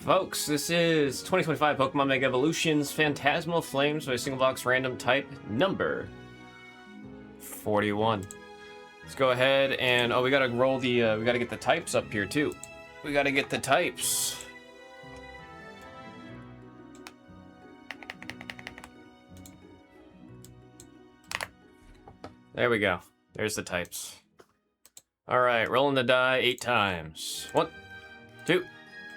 Folks, this is 2025 Pokemon Mega Evolutions Phantasmal Flames by single box random type number 41. Let's go ahead and, we gotta roll the, we gotta get the types up here too. We gotta get the types. There we go. There's the types. Alright, rolling the die 8 times. 1, 2,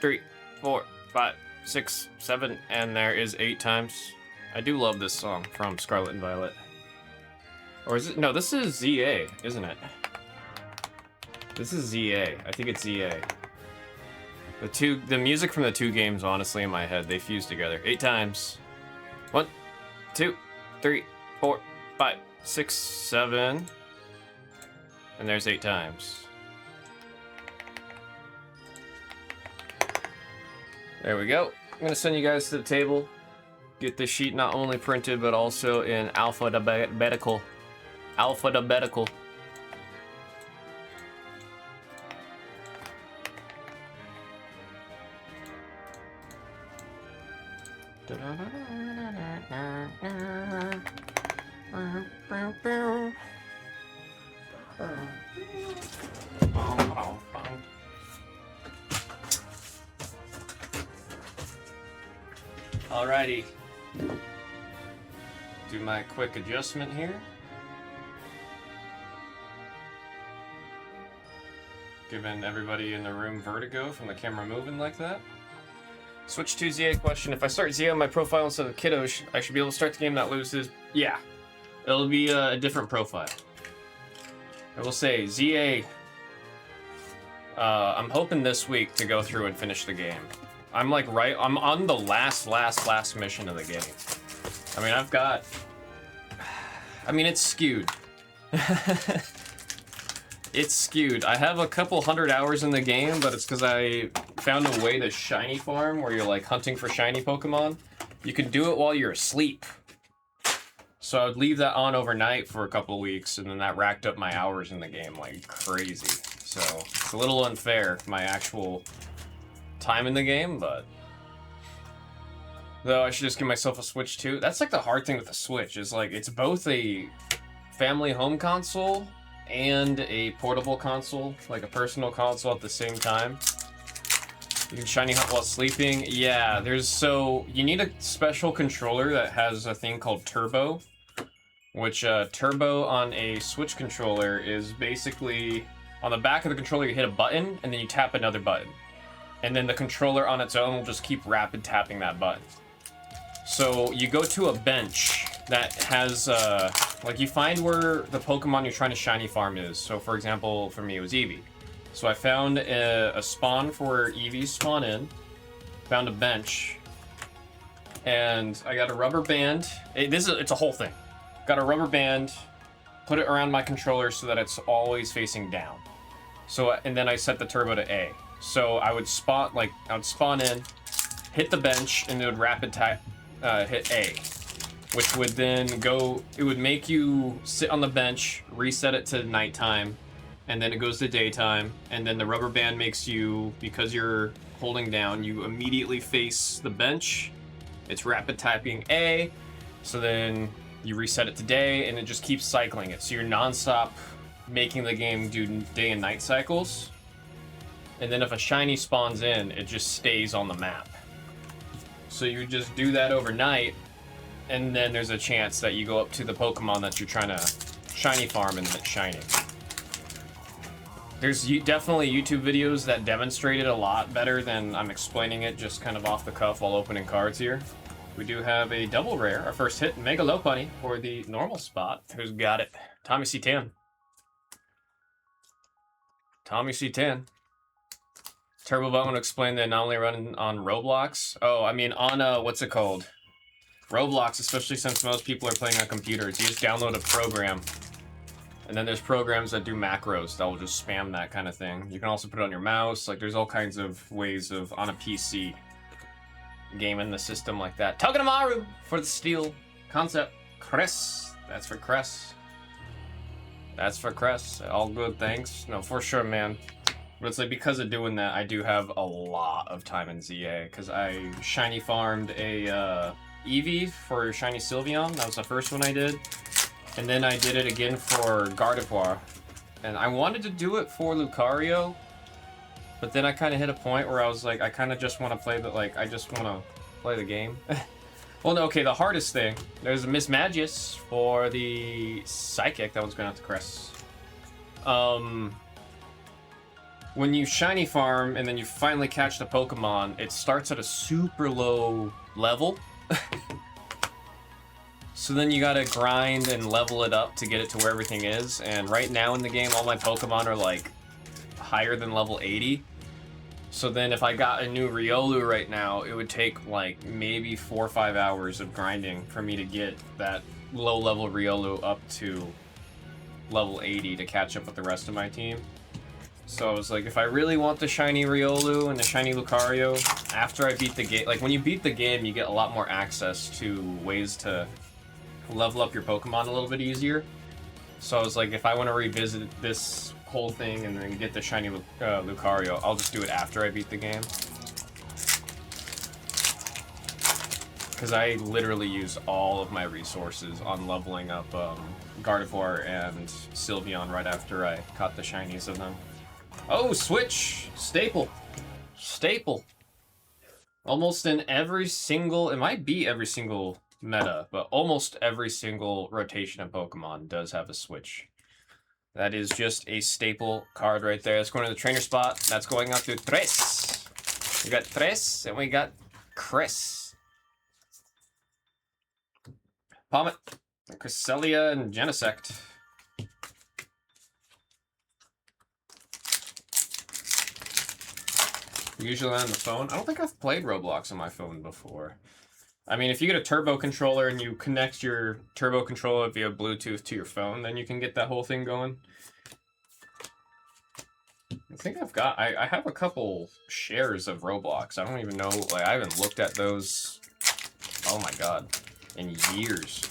3, 4, 5, 6, 7, and there is 8 times. I do love this song from Scarlet and Violet. Or is it? No, this is ZA, isn't it? This is ZA. I think it's ZA. The music from the two games, honestly, in my head, they fuse together. 8 times. 1, 2, 3, 4, 5, 6, 7. And there's 8 times. There we go. I'm gonna send you guys to the table. Get this sheet not only printed, but also in alphabetical. Alphabetical. Alrighty. Do my quick adjustment here. Giving everybody in the room vertigo from the camera moving like that. Switch to ZA question. If I start ZA on my profile instead of Kiddo, I should be able to start the game that loses. Yeah. It'll be a different profile. I will say, ZA, I'm hoping this week to go through and finish the game. I'm on the last mission of the game. I mean, it's skewed. It's skewed. I have a couple hundred hours in the game, but it's because I found a way to shiny farm where you're like hunting for shiny Pokemon. You can do it while you're asleep. So I would leave that on overnight for a couple weeks, and then that racked up my hours in the game like crazy. So it's a little unfair, my actual time in the game, but though I should just give myself a Switch too. That's like the hard thing with the Switch, is like it's both a family home console and a portable console, like a personal console at the same time. You can shiny hunt while sleeping. Yeah, you need a special controller that has a thing called Turbo, which Turbo on a Switch controller is basically on the back of the controller you hit a button and then you tap another button. And then the controller on its own will just keep rapid tapping that button. So you go to a bench that has, like you find where the Pokemon you're trying to shiny farm is. So for example, for me it was Eevee. So I found a spawn for where Eevees spawn in, found a bench, and I got a rubber band. It's a whole thing. Got a rubber band, put it around my controller so that it's always facing down. So, and then I set the turbo to A. So I would spawn in, hit the bench, and it would rapid hit A, which would then it would make you sit on the bench, reset it to nighttime, and then it goes to daytime, and then the rubber band makes you, because you're holding down, you immediately face the bench. It's rapid typing A, so then you reset it to day, and it just keeps cycling it. So you're nonstop making the game do day and night cycles. And then if a shiny spawns in, it just stays on the map. So you just do that overnight, and then there's a chance that you go up to the Pokemon that you're trying to shiny farm and it's shining. There's definitely YouTube videos that demonstrate it a lot better than I'm explaining it just kind of off the cuff while opening cards here. We do have a double rare, our first hit, Mega Lopunny for the normal spot. Who's got it? Tommy C10. Tommy C10. Turbo Button would explain the anomaly running on Roblox. Oh, I mean on, what's it called? Roblox, especially since most people are playing on computers. You just download a program. And then there's programs that do macros that will just spam that kind of thing. You can also put it on your mouse. Like there's all kinds of ways of, on a PC, gaming the system like that. Togedemaru for the steel concept. Cress. That's for Cress. That's for Cress. All good, thanks. No, for sure, man. But it's like, because of doing that, I do have a lot of time in ZA, because I shiny farmed a Eevee for shiny Sylveon. That was the first one I did. And then I did it again for Gardevoir. And I wanted to do it for Lucario, but then I kind of hit a point where I was like, I kind of just want to play the, like, I just want to play the game. Well, no, okay, the hardest thing, there's a Miss Magius for the Psychic. That one's going out to Cress. When you shiny farm and then you finally catch the Pokemon, it starts at a super low level. So then you gotta grind and level it up to get it to where everything is. And right now in the game, all my Pokemon are like higher than level 80. So then if I got a new Riolu right now, it would take like maybe 4 or 5 hours of grinding for me to get that low level Riolu up to level 80 to catch up with the rest of my team. So I was like, if I really want the shiny Riolu and the shiny Lucario, after I beat the game, like when you beat the game, you get a lot more access to ways to level up your Pokemon a little bit easier. So I was like, if I want to revisit this whole thing and then get the shiny Lucario, I'll just do it after I beat the game. Because I literally used all of my resources on leveling up Gardevoir and Sylveon right after I caught the shinies of them. Oh, switch! Staple. Staple. Almost in every single, it might be every single meta, but almost every single rotation of Pokemon does have a switch. That is just a staple card right there. That's going to the trainer spot. That's going out to Tres. We got Tres, and we got Chris. Palmet, Cresselia, and Genesect. Usually on the phone. I don't think I've played Roblox on my phone before. I mean, if you get a turbo controller and you connect your turbo controller via Bluetooth to your phone, then you can get that whole thing going. I think I have a couple shares of Roblox. I don't even know, like, I haven't looked at those, oh my god, in years.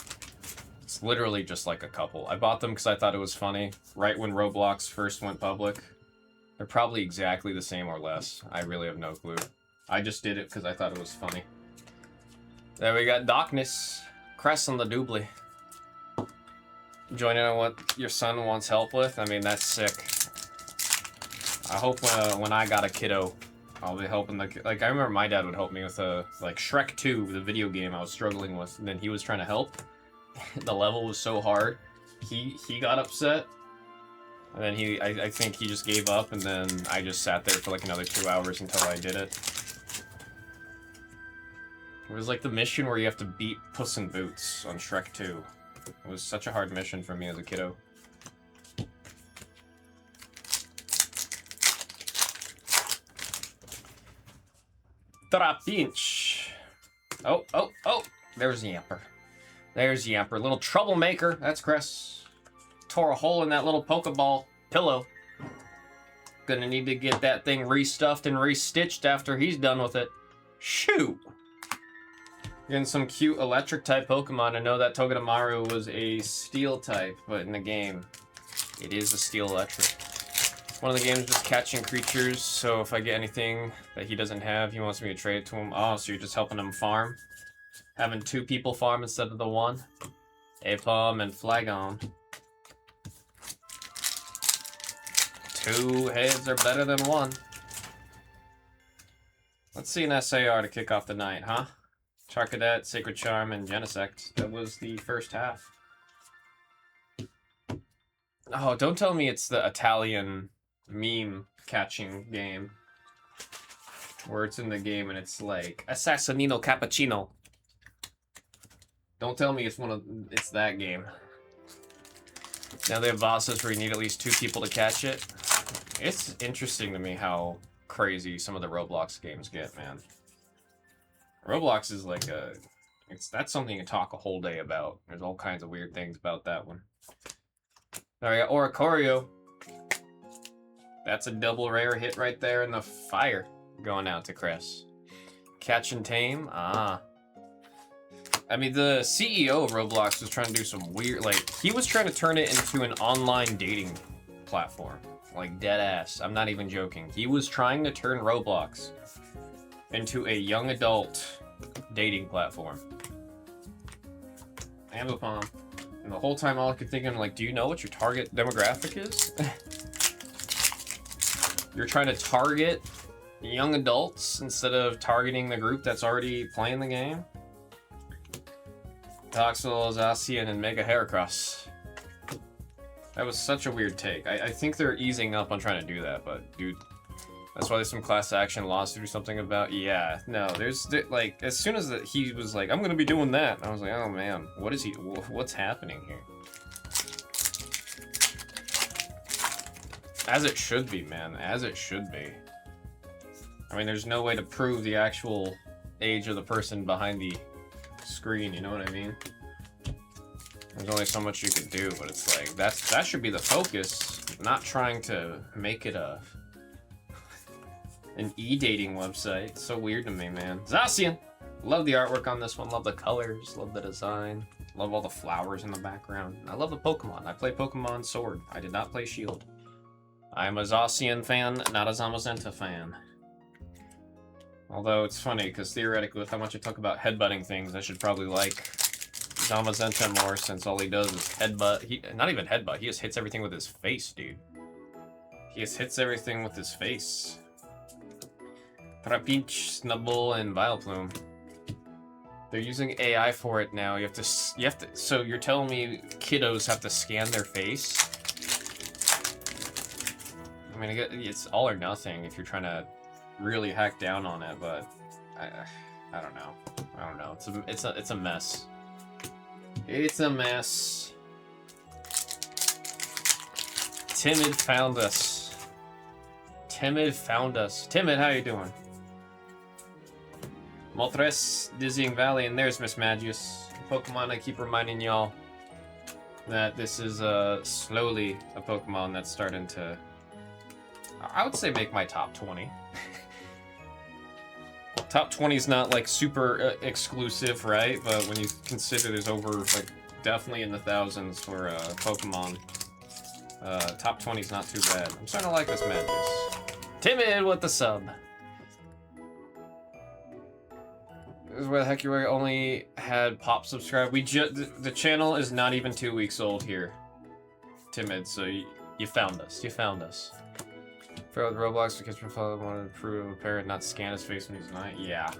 It's literally just like a couple. I bought them because I thought it was funny, right when Roblox first went public. They're probably exactly the same or less. I really have no clue. I just did it because I thought it was funny. There we got Darkness. Cress on the doobly. Joining on what your son wants help with? I mean, that's sick. I hope when I got a kiddo, I'll be helping the kid. Like, I remember my dad would help me with like Shrek 2, the video game I was struggling with, and then he was trying to help. The level was so hard. He got upset. And then I think he just gave up, and then I just sat there for like another 2 hours until I did it. It was like the mission where you have to beat Puss in Boots on Shrek 2. It was such a hard mission for me as a kiddo. Trapinch. Oh, oh, oh! There's Yamper. There's Yamper. Little troublemaker. That's Chris. Tore a hole in that little Pokeball pillow. Gonna need to get that thing restuffed and restitched after he's done with it. Shoot! Getting some cute electric type Pokemon. I know that Togedemaru was a steel type, but in the game, it is a steel electric. One of the games just catching creatures, so if I get anything that he doesn't have, he wants me to trade it to him. Oh, so you're just helping him farm? Having 2 people farm instead of the 1? Apom and Flagon. 2 heads are better than 1. Let's see an SAR to kick off the night, huh? Charcadet, Sacred Charm, and Genesect. That was the first half. Oh, don't tell me it's the Italian meme catching game. Where it's in the game and it's like, Assassinino Cappuccino. Don't tell me it's that game. Now they have bosses where you need at least 2 people to catch it. It's interesting to me how crazy some of the Roblox games get, man. Roblox is like that's something you can talk a whole day about. There's all kinds of weird things about that one. Now we got Oricorio. That's a double rare hit right there in the fire. Going out to Chris. Catch and Tame? Ah. I mean, the CEO of Roblox was trying to do some weird, like, he was trying to turn it into an online dating platform. Like, dead ass. I'm not even joking. He was trying to turn Roblox into a young adult dating platform. Ambipom. And the whole time all I could think of, like, do you know what your target demographic is? You're trying to target young adults instead of targeting the group that's already playing the game? Toxel, Zacian, and Mega Heracross. That was such a weird take. I think they're easing up on trying to do that, but dude, that's why there's some class action lawsuit or something about. Yeah, no, like, as soon as he was like, I'm gonna be doing that, I was like, oh man, what's happening here? As it should be, man, as it should be. I mean, there's no way to prove the actual age of the person behind the screen, you know what I mean? There's only so much you could do, but it's like, that should be the focus, not trying to make it an e-dating website. It's so weird to me, man. Zacian! Love the artwork on this one, love the colors, love the design, love all the flowers in the background. I love the Pokemon. I play Pokemon Sword. I did not play Shield. I'm a Zacian fan, not a Zamazenta fan. Although it's funny, because theoretically, with how much I talk about headbutting things, I should probably like Zamazenta more, since all he does is headbutt. Not even headbutt, he just hits everything with his face, dude. He just hits everything with his face. Trapinch, Snubbull, and Vileplume. They're using AI for it now. You have to, so you're telling me kiddos have to scan their face? I mean, it's all or nothing if you're trying to really hack down on it, but I don't know. I don't know. It's a mess. It's a mess. Timid found us. Timid found us. Timid, how you doing? Moltres, Dizzying Valley, and there's Miss Magius. Pokemon, I keep reminding y'all that this is slowly a Pokemon that's starting to, I would say, make my top 20. Top 20 is not like super exclusive, right? But when you consider there's over, like, definitely in the thousands for Pokemon, top 20 is not too bad. I'm starting to like this Magius. Timid with the sub. This is where the heck you were. Only had Pop subscribe. The channel is not even 2 weeks old here. Timid, so you found us. You found us. Failed Roblox because my father wanted to prove a parent not scan his face when he's not. Yeah.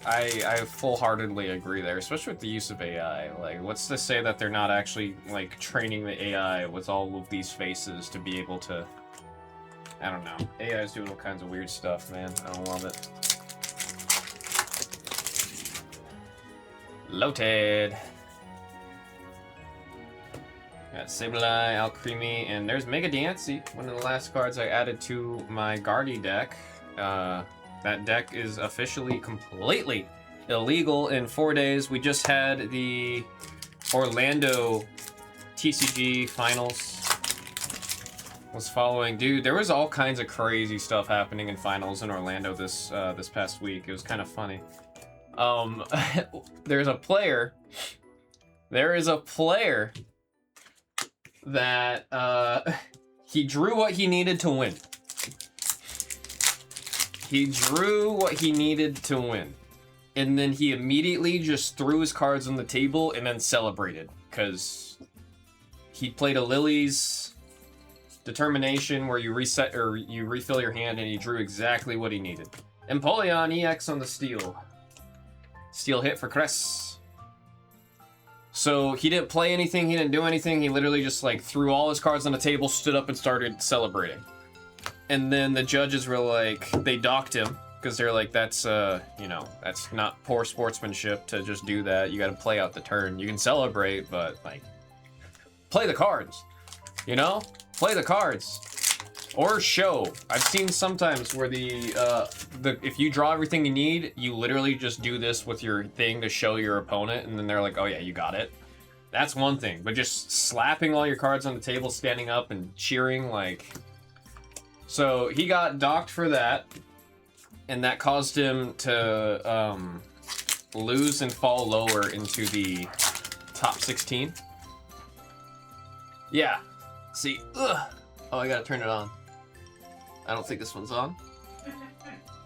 I full-heartedly agree there, especially with the use of AI. Like, what's to say that they're not actually, like, training the AI with all of these faces to be able to... I don't know. AI is doing all kinds of weird stuff, man. I don't love it. Loaded. Got Sableye, Alcremie, and there's Mega Diancie, one of the last cards I added to my Guardy deck. That deck is officially completely illegal in 4 days. We just had the Orlando TCG finals. Was following. Dude, there was all kinds of crazy stuff happening in finals in Orlando this past week. It was kind of funny. There is a player that he drew what he needed to win. He drew what he needed to win. And then he immediately just threw his cards on the table and then celebrated. Because he played a Lily's Determination where you reset or you refill your hand, and he drew exactly what he needed. Empoleon EX on the steel. Steel hit for Cress. So he didn't play anything, he didn't do anything, he literally just like threw all his cards on the table, stood up and started celebrating. And then the judges were like, they docked him, because they're like, that's, you know, that's not poor sportsmanship to just do that. You gotta play out the turn. You can celebrate, but like, play the cards, you know? Play the cards. Or show. I've seen sometimes where if you draw everything you need, you literally just do this with your thing to show your opponent, and then they're like, oh yeah, you got it. That's one thing, but just slapping all your cards on the table, standing up and cheering, like... So he got docked for that, and that caused him to lose and fall lower into the top 16. Yeah. See, ugh. Oh, I gotta turn it on. I don't think this one's on.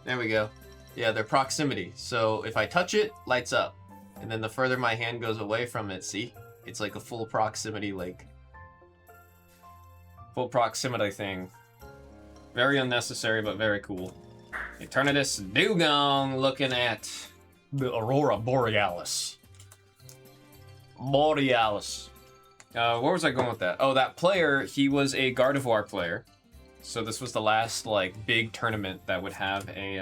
There we go. Yeah, they're proximity. So if I touch it, lights up. And then the further my hand goes away from it, see? It's like a full proximity, like... full proximity thing. Very unnecessary, but very cool. Eternatus Dugong looking at the Aurora Borealis. Borealis. Where was I going with that? Oh, that player, he was a Gardevoir player. So this was the last, like, big tournament that would have a,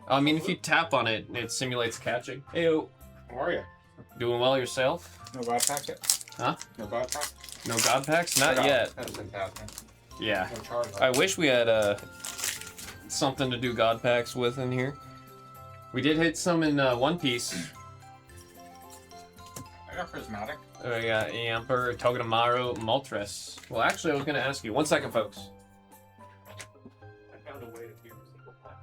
I mean, if you tap on it, it simulates catching. Heyo. How are you? Doing well yourself? No God packs yet? Huh? No God packs? No God packs? Not yet. That's fantastic. Yeah. No charge. I wish we had, something to do God packs with in here. We did hit some in, One Piece. I got prismatic. We got Emperor, Togedemaru, Moltres. Well, actually, I was going to ask you. 1 second, folks. I found a way to do a single pack.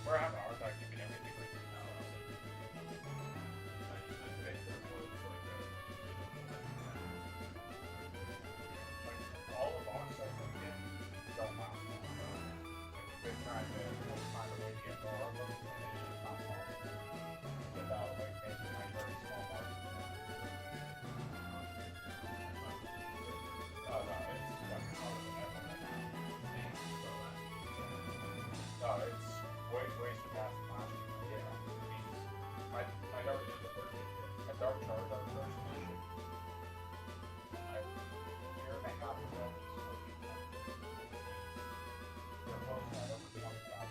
We're having a hard time keeping everything right now. All the box sets that we get don't last long. They're trying to find a way to get more of them, and it's just not possible without like making a very small market. Oh no, it's fucking harder than ever right now. No, it's way surpassing last year. Yeah. I never did the first a dark charge on the first edition. A year and a half ago. They're close to over 20,000 now.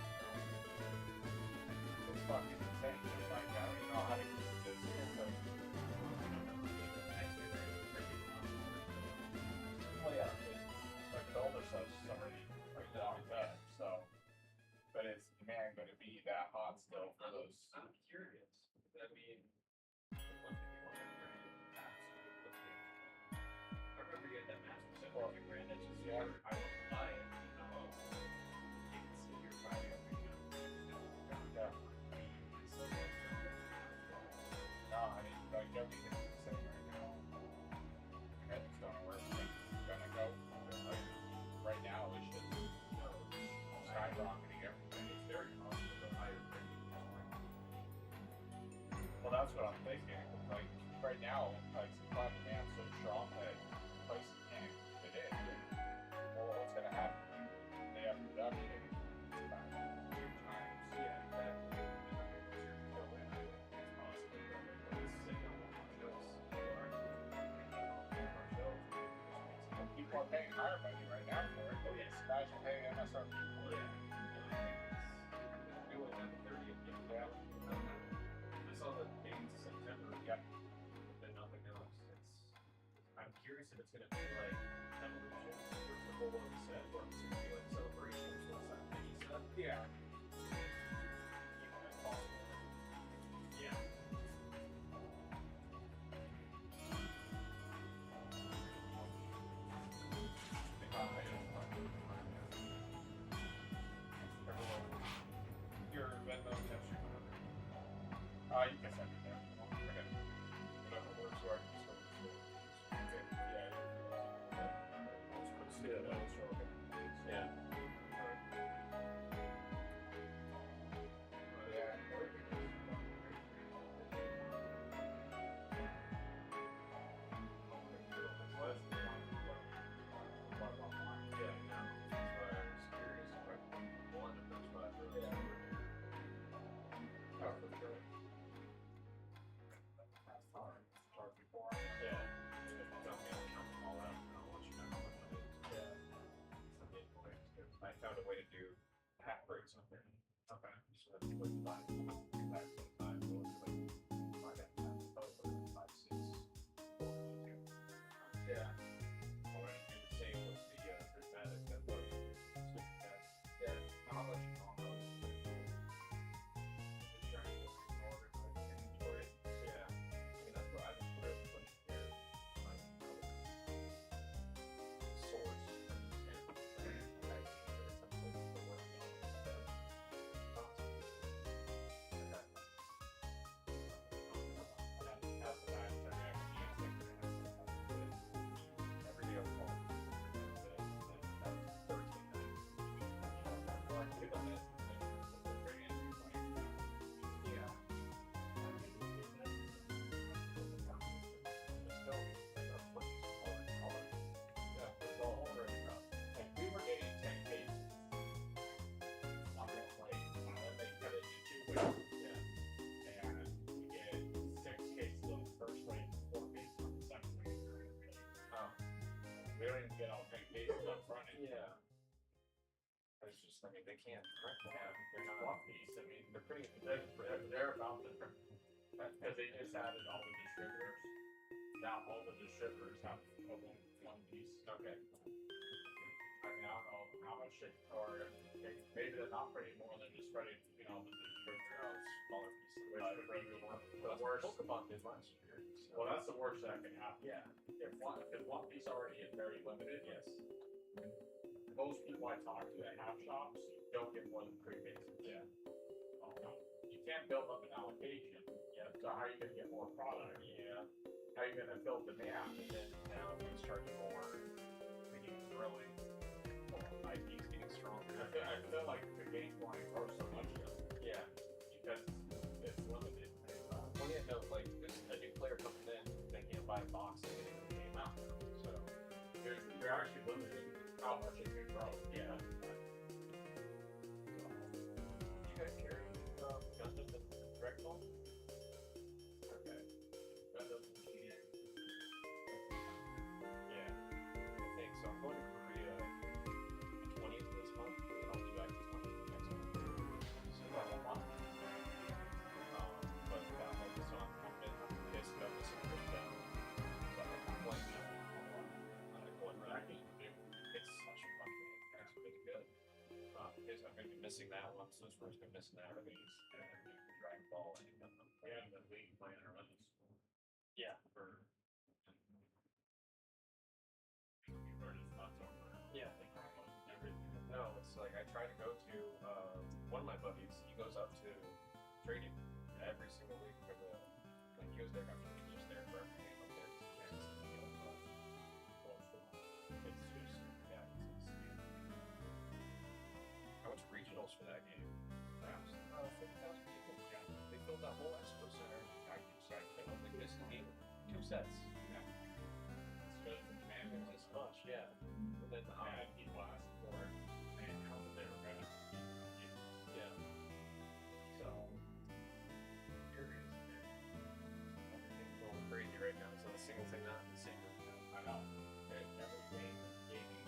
It's fucking insane. Just like, I don't even know how to keep this here. So, well, yeah, like the older stuff's already like locked up, so. But is demand going to be that hot still for those? I'm curious. I mean, one thing you want to I remember you had that master set for $1 grand. That's just I won't buy it. You can see your value. Yeah. No, I mean, like everything is the same right now. It's gonna work. It's gonna go. Like, right now, it's just skyrocketing. Well, that's what I'm thinking. Like right now, like supply and demand so strong that prices can't fit in. Well, what's gonna happen? They have production. People are paying higher money right now for it. Oh yes. Imagine paying MSRP for it. Yeah. I saw the dates September. Yep. But nothing else. I'm curious if it's gonna be like evolution for the whole of the set, or if it's gonna be like celebrations or something. Yeah. Switch back sometimes. We'll like, I got over 5, 6, 4, 2. Yeah. I wanted to do the same with the prismatic that was switch back. Yeah. I'll let you know. Just trying to ignore it, like inventory. Yeah. I mean, that's what I just put everyone here. Like, source. Like, there's something to work on. That's the last time I actually used it. Every day I'll call. That's 13 nights. Or I can pick on it. Yeah. Like, we were getting 10 cases on the plate, and then they cut it into 2 weeks. And we get 6 cases on the first week, 4 cases on the second week. Oh. We don't even get all 10 cases up front. Yeah. It's just, I mean, they can't correct that. They're There's not. one piece, I mean, They're pretty. they're about the, because they just added all the distributors. Now all the distributors have one piece. Okay. I mean, I don't know how much they, or maybe they're not printing more than just printing, the distributor. Smaller pieces. Which would be Well, the worst. Pokemon did last year. So. Well, that's the worst that can happen. Yeah. If one piece already is very limited, Yes. most people I talk to that have shops don't get more than 3 cases. Yeah. You can't build up an allocation. Yeah. So how are you gonna get more product? Yeah. How are you gonna build demand? And then now he's charging more. Making growing. IP's getting stronger. I feel like the game's going to grow so much Yeah. because it's limited. Well, yeah, no, like, there's a new player coming in, they can't buy a box and get the game out. So, They're actually limited how much it can grow. yeah. You guys carry Gundam and Direct Ball? Okay. That doesn't mean it. Yeah. I think so. I'm going to Korea the 20th of this month, and I'll be back the 20th next month. So about a month. But so I'm pissed about this down. So I'm playing now. I'm going That back. game, It's such a fun game. It's really good. Because I'm going to be missing that one, so we're just going to be missing that release. And Dragon Ball and Gundam. yeah, the league playing it around this. Yeah, for Or just not so much. yeah. Everything. No, it's like I try to go to one of my buddies. He goes up to trading every single week for the. Like he goes there after he's just there for every game up there. It's just yeah. I went to regionals for that game. 50,000 people. Yeah. They filled that whole expo center. I don't think this game 2 sets. Yeah. It's good for demand. It was this much, yeah. And then And people ask for it, and how they were gonna yeah. So curious. everything's going crazy right now. It's not a single thing not the same right now. I know. Everything gaming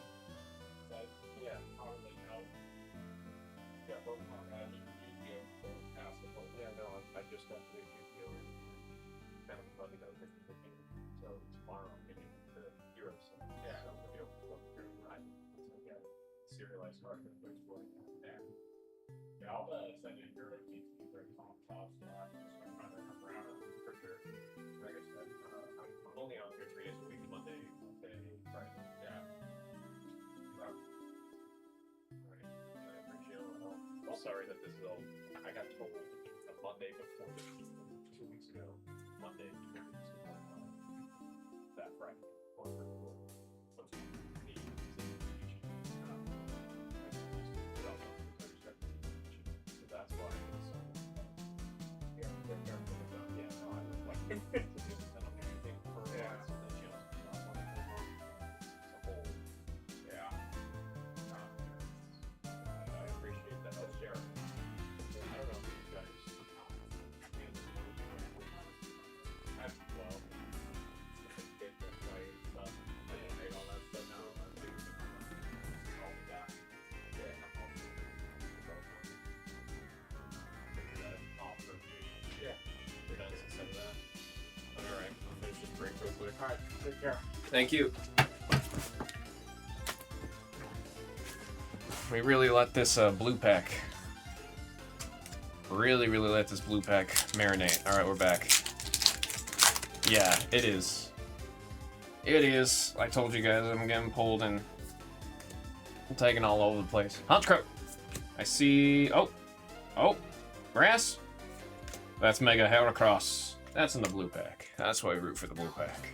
says, Yeah. how do they know? Yeah, Pokemon Magic, Yu-Gi-Oh, basketball. Yeah, no, I just got to Yu-Gi-Oh! Kind of buddy that was the game. So tomorrow I'm getting the Hero set. Yeah. So I'm gonna be able to look through right. So yeah, serialized market for exploring that. Yeah, all the Ascended Heroes need to be very top, so I just went running around. For sure. Like I said, I'm only on here 3 days a week, Monday, Friday. Yeah. Right. I appreciate it all. I'm sorry that this is all. I got told a Monday before this 2 weeks ago. Monday, 2 weeks ago. That Friday. Or what's me? So that's why it's. Yeah, they're careful with that. Yeah, no, I don't like. I don't do anything for Yeah. so that you know, not wanting to as a whole. Yeah. I appreciate that. That's sharing. I don't know if you guys. Well, kids that play stuff, they all that stuff now. All we got. Yeah. Alright, take care. Thank you. We really let this blue pack. Really let this blue pack marinate. Alright, we're back. Yeah, it is. It is. I told you guys I'm getting pulled and I'm taking all over the place. Hunchcrow! I see... Oh! Grass? That's Mega Heracross. That's in the blue pack. That's why we root for the blue pack.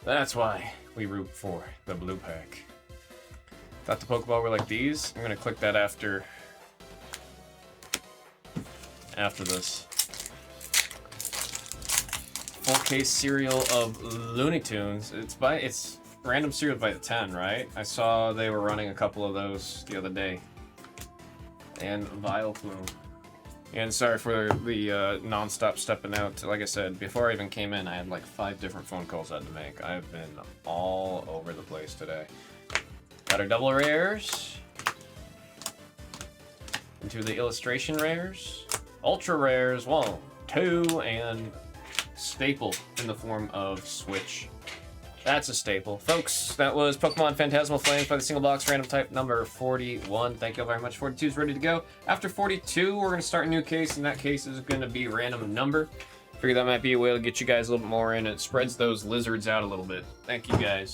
That's why we root for the blue pack. Thought the Pokeball were like these. I'm gonna click that after this. Full case cereal of Looney Tunes. It's random cereal by the 10, right? I saw they were running a couple of those the other day. And Vileplume. And sorry for the non-stop stepping out. Like I said, before I even came in, I had like 5 different phone calls I had to make. I've been all over the place today. Got our double rares. Into the illustration rares. Ultra rares, 1, 2, and staple in the form of Switch. That's a staple. Folks, that was Pokemon Phantasmal Flames by the single box random type number 41. Thank you very much. 42 is ready to go. After 42, we're going to start a new case, and that case is going to be random number. Figure that might be a way to get you guys a little bit more in. It spreads those lizards out a little bit. Thank you guys.